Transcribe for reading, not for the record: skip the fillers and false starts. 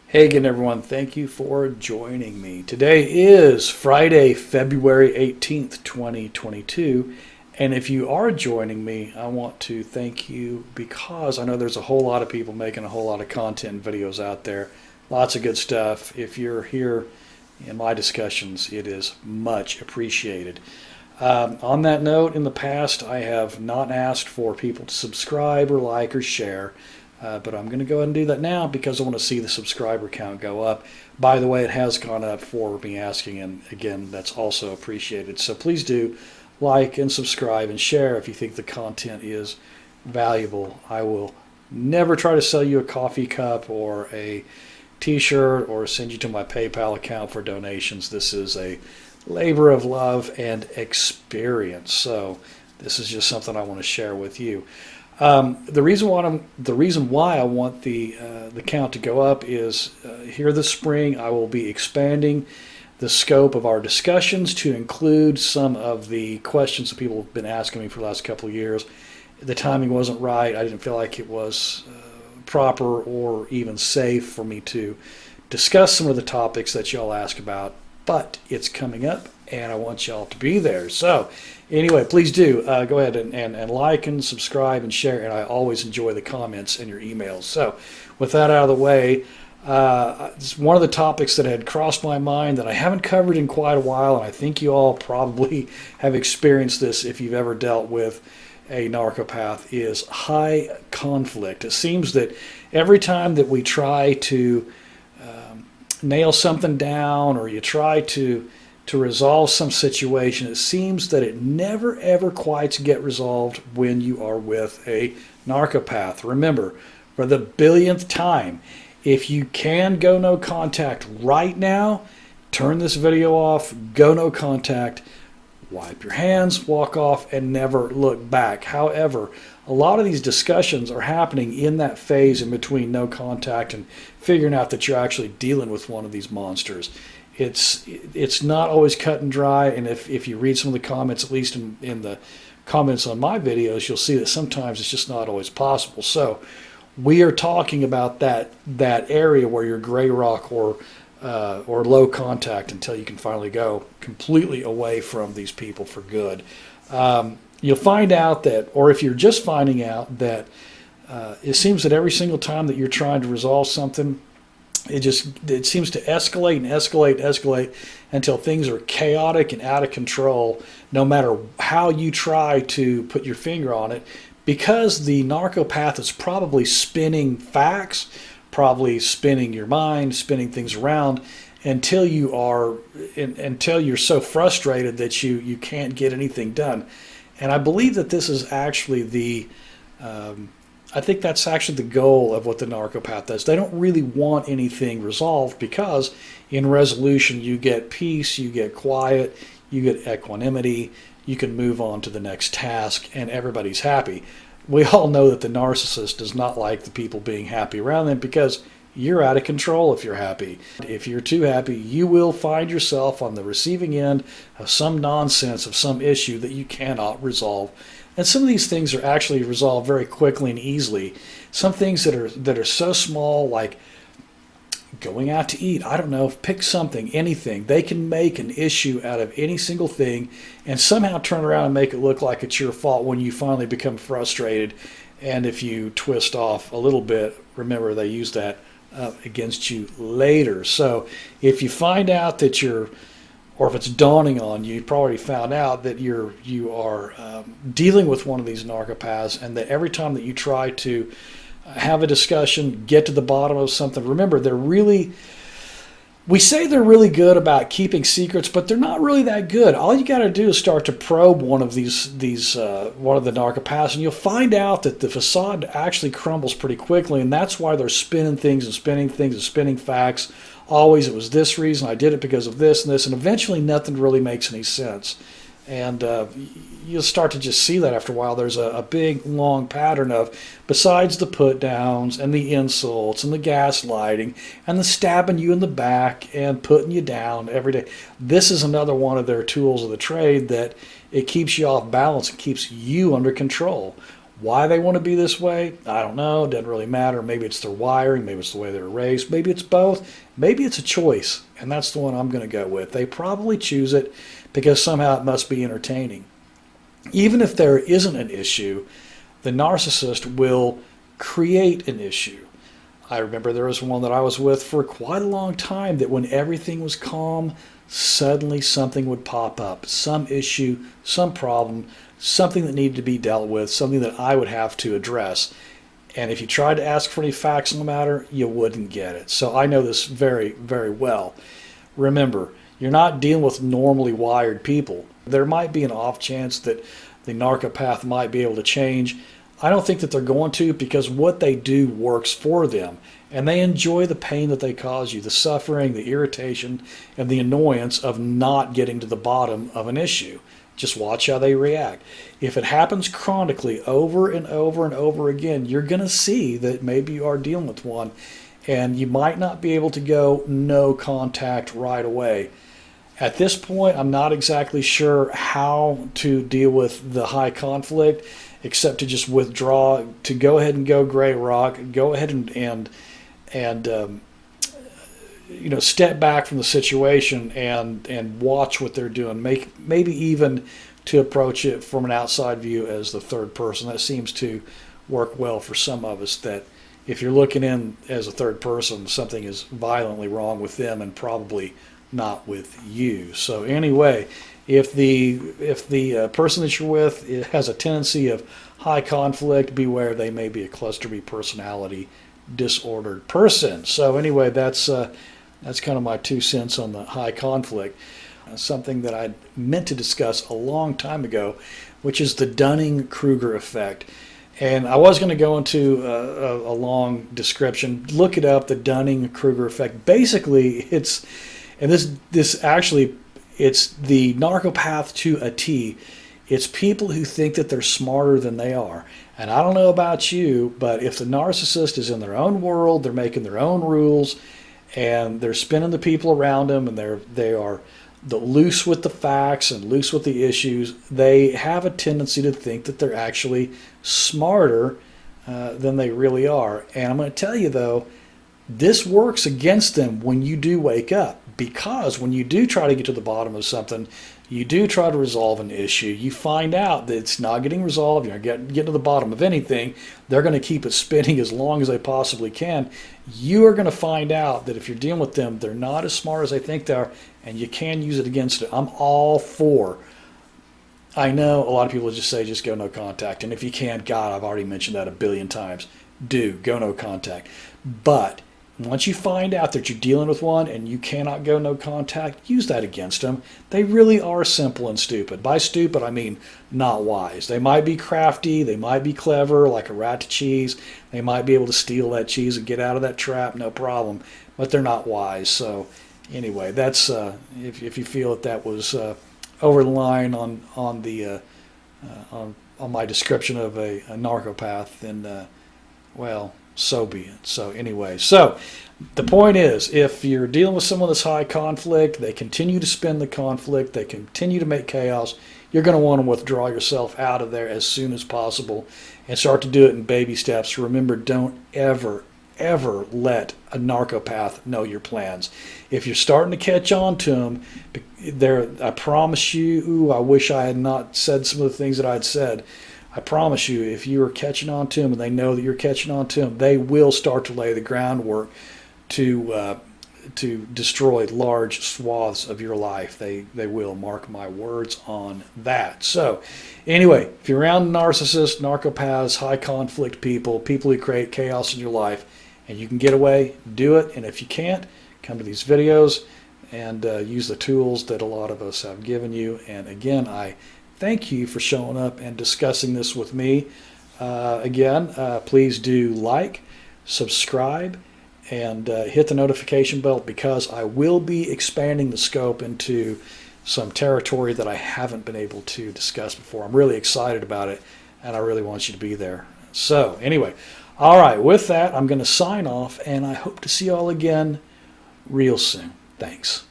Hey again, everyone. Thank you for joining me. Today is Friday, February 18th, 2022. And if you are joining me, I want to thank you because I know there's a whole lot of people making a whole lot of content and videos out there. Lots of good stuff. If you're here in my discussions, it is much appreciated. On that note, in the past, I have not asked for people to subscribe or like or share. But I'm going to go ahead and do that now because I want to see the subscriber count go up. By the way, it has gone up for me asking, and again, that's also appreciated. So please do like and subscribe and share if you think the content is valuable. I will never try to sell you a coffee cup or a t-shirt or send you to my PayPal account for donations. This is a labor of love and experience. So this is just something I want to share with you. The reason why I want the count to go up is here this spring I will be expanding the scope of our discussions to include some of the questions that people have been asking me for the last couple of years. The timing wasn't right. I didn't feel like it was proper or even safe for me to discuss some of the topics that y'all ask about, but it's coming up and I want y'all to be there. So anyway, please do go ahead and like and subscribe and share, and I always enjoy the comments and your emails. So with that out of the way, it's one of the topics that had crossed my mind that I haven't covered in quite a while, and I think you all probably have experienced this if you've ever dealt with a narcopath, is high conflict. It seems that every time that we try to nail something down or you try to resolve some situation, it seems that it never ever quite get resolved when you are with a narcopath. Remember, for the billionth time, if you can go no contact right now, turn this video off, go no contact, wipe your hands, walk off, and never look back. However, a lot of these discussions are happening in that phase in between no contact and figuring out that you're actually dealing with one of these monsters. It's not always cut and dry, and if you read some of the comments, at least in the comments on my videos, you'll see that sometimes it's just not always possible. So we are talking about that area where you're gray rock or low contact until you can finally go completely away from these people for good. You'll find out that, or if you're just finding out that it seems that every single time that you're trying to resolve something, it seems to escalate and escalate and escalate until things are chaotic and out of control, no matter how you try to put your finger on it, because the narcopath is probably spinning facts, probably spinning your mind, spinning things around until you're so frustrated that you can't get anything done. And I believe that this is actually I think that's actually the goal of what the narcopath does. They don't really want anything resolved because in resolution you get peace, you get quiet, you get equanimity, you can move on to the next task, and everybody's happy. We all know that the narcissist does not like the people being happy around them because you're out of control if you're happy. If you're too happy, you will find yourself on the receiving end of some nonsense, of some issue that you cannot resolve. And some of these things are actually resolved very quickly and easily. Some things that are so small, like going out to eat, I don't know, pick something, anything. They can make an issue out of any single thing and somehow turn around and make it look like it's your fault when you finally become frustrated. And if you twist off a little bit, remember they use that against you later. So if you find out that or if it's dawning on you, you've probably found out that you are dealing with one of these narcopaths, and that every time that you try to have a discussion, get to the bottom of something, remember we say they're really good about keeping secrets, but they're not really that good. All you got to do is start to probe one of the narcopaths, and you'll find out that the facade actually crumbles pretty quickly, and that's why they're spinning things and spinning facts. Always, it was this reason, I did it because of this and this, and eventually nothing really makes any sense. And you'll start to just see that after a while. There's a big, long pattern of, besides the put-downs and the insults and the gaslighting and the stabbing you in the back and putting you down every day, this is another one of their tools of the trade that it keeps you off balance and keeps you under control. Why they want to be this way, I don't know. It doesn't really matter. Maybe it's their wiring. Maybe it's the way they're raised. Maybe it's both. Maybe it's a choice, and that's the one I'm going to go with. They probably choose it because somehow it must be entertaining. Even if there isn't an issue, the narcissist will create an issue. I remember there was one that I was with for quite a long time that when everything was calm, suddenly something would pop up. Some issue, some problem, something that needed to be dealt with, something that I would have to address. And if you tried to ask for any facts on the matter, you wouldn't get it. So I know this very, very well. Remember, you're not dealing with normally wired people. There might be an off chance that the narcopath might be able to change. I don't think that they're going to, because what they do works for them. And they enjoy the pain that they cause you, the suffering, the irritation, and the annoyance of not getting to the bottom of an issue. Just watch how they react. If it happens chronically over and over and over again, you're going to see that maybe you are dealing with one, and you might not be able to go no contact right away. At this point, I'm not exactly sure how to deal with the high conflict, except to just withdraw, to go ahead and go gray rock, go ahead and step back from the situation and watch what they're doing. Maybe even to approach it from an outside view as the third person. That seems to work well for some of us, that if you're looking in as a third person, something is violently wrong with them and probably not with you. So anyway, if the person that you're with has a tendency of high conflict, beware, they may be a cluster B personality disordered person. So anyway, that's kind of my 2 cents on the high conflict. Something that I meant to discuss a long time ago, which is the Dunning-Kruger effect. And I was going to go into a long description. Look it up, the Dunning-Kruger effect. Basically, it's the narcopath to a T. It's people who think that they're smarter than they are. And I don't know about you, but if the narcissist is in their own world, they're making their own rules, and they're spinning the people around them, and they are loose with the facts and loose with the issues, they have a tendency to think that they're actually smarter than they really are. And I'm going to tell you, though, this works against them when you do wake up, because when you do try to get to the bottom of something, you do try to resolve an issue, you find out that it's not getting resolved, you're not getting to the bottom of anything, they're going to keep it spinning as long as they possibly can. You are going to find out that if you're dealing with them, they're not as smart as they think they are, and you can use it against it. I'm all for. I know a lot of people just say just go no contact, and if you can, God, I've already mentioned that a billion times. Go no contact. But once you find out that you're dealing with one and you cannot go no contact, use that against them. They really are simple and stupid. By stupid, I mean not wise. They might be crafty, they might be clever, like a rat to cheese. They might be able to steal that cheese and get out of that trap, no problem. But they're not wise. So anyway, that's if you feel that was over the line on my description of a narcopath, then well, so be it. So anyway, so the point is, if you're dealing with someone that's high conflict, they continue to spin the conflict, they continue to make chaos, you're going to want to withdraw yourself out of there as soon as possible and start to do it in baby steps. Remember, don't ever let a narcopath know your plans. If you're starting to catch on to them, I promise you, I wish I had not said some of the things that I'd said. I promise you, if you are catching on to them and they know that you're catching on to them, they will start to lay the groundwork to destroy large swaths of your life. They will, mark my words on that. So anyway, if you're around narcissists, narcopaths, high conflict people who create chaos in your life, and you can get away, do it. And if you can't, come to these videos and use the tools that a lot of us have given you. And again, I thank you for showing up and discussing this with me. Please do like, subscribe, and hit the notification bell, because I will be expanding the scope into some territory that I haven't been able to discuss before. I'm really excited about it, and I really want you to be there. So anyway, all right, with that, I'm going to sign off, and I hope to see you all again real soon. Thanks.